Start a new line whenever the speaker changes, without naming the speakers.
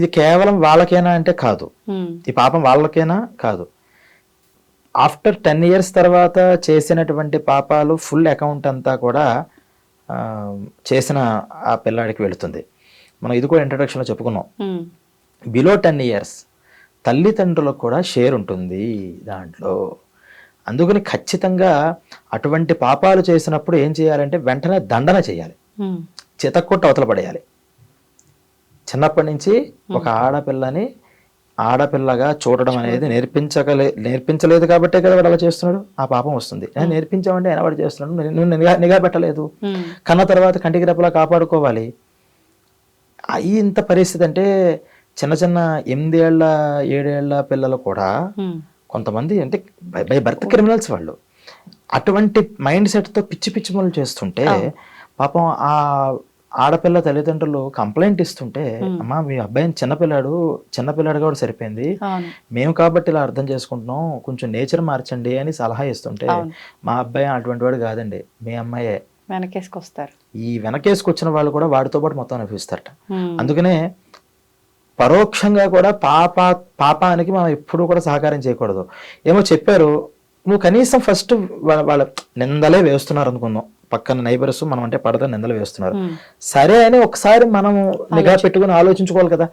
ఇది కేవలం వాళ్ళకేనా అంటే కాదు, ఈ పాపం వాళ్ళకేనా కాదు. ఆఫ్టర్ 10 years తర్వాత చేసినటువంటి పాపాలు ఫుల్ అకౌంట్ అంతా కూడా చేసిన ఆ పిల్లాడికి వెళుతుంది. మనం ఇది కూడా ఇంట్రడక్షన్లో చెప్పుకున్నాం. బిలో 10 years తల్లిదండ్రులకు కూడా షేర్ ఉంటుంది దాంట్లో. అందుకని ఖచ్చితంగా అటువంటి పాపాలు చేసినప్పుడు ఏం చేయాలంటే వెంటనే దండన చేయాలి, చితక్కొట్టు అవతల పడేయాలి. చిన్నప్పటి నుంచి ఒక ఆడపిల్లని ఆడపిల్లగా చూడడం అనేది నేర్పించలేదు కాబట్టే కదా వాడు అలా చేస్తున్నాడు, ఆ పాపం వస్తుంది. నేర్పించామంటే ఆయన వాడు చేస్తున్నాడు, నువ్వు నిఘా పెట్టలేదు. కన్న తర్వాత కంటికి రెప్పలా కాపాడుకోవాలి. ఇంత పరిస్థితి అంటే చిన్న చిన్న 8 ఏళ్ల 7 ఏళ్ల పిల్లలు కూడా కొంతమంది అంటే బై బర్త్ క్రిమినల్స్ వాళ్ళు. అటువంటి మైండ్ సెట్తో పిచ్చి పిచ్చి పనులు చేస్తుంటే పాపం ఆ ఆడపిల్ల తల్లిదండ్రులు కంప్లైంట్ ఇస్తుంటే, అమ్మా మీ అబ్బాయిని చిన్నపిల్లాడుగా కూడా సరిపోయింది, మేము కాబట్టి ఇలా అర్థం చేసుకుంటున్నాం, కొంచెం నేచర్ మార్చండి అని సలహా ఇస్తుంటే, మా అబ్బాయి అటువంటి వాడు కాదండి, మీ అమ్మాయే
వెనకేసుకొస్తారు. ఈ
వెనకేసుకొచ్చిన వాళ్ళు కూడా వాడితో పాటు మొత్తం అనిపిస్తారట. అందుకనే పరోక్షంగా కూడా పాపానికి మనం ఎప్పుడూ కూడా సహకారం చేయకూడదు. ఏమో చెప్పారు, నువ్వు కనీసం ఫస్ట్ వాళ్ళ నిందలే వేస్తున్నారు అనుకుందాం, పక్కన నైబర్స్ మనం అంటే పడతా నిందలు వేస్తున్నారు, సరే అని ఒకసారి మనం నిఘా పెట్టుకుని ఆలోచించుకోవాలి కదా.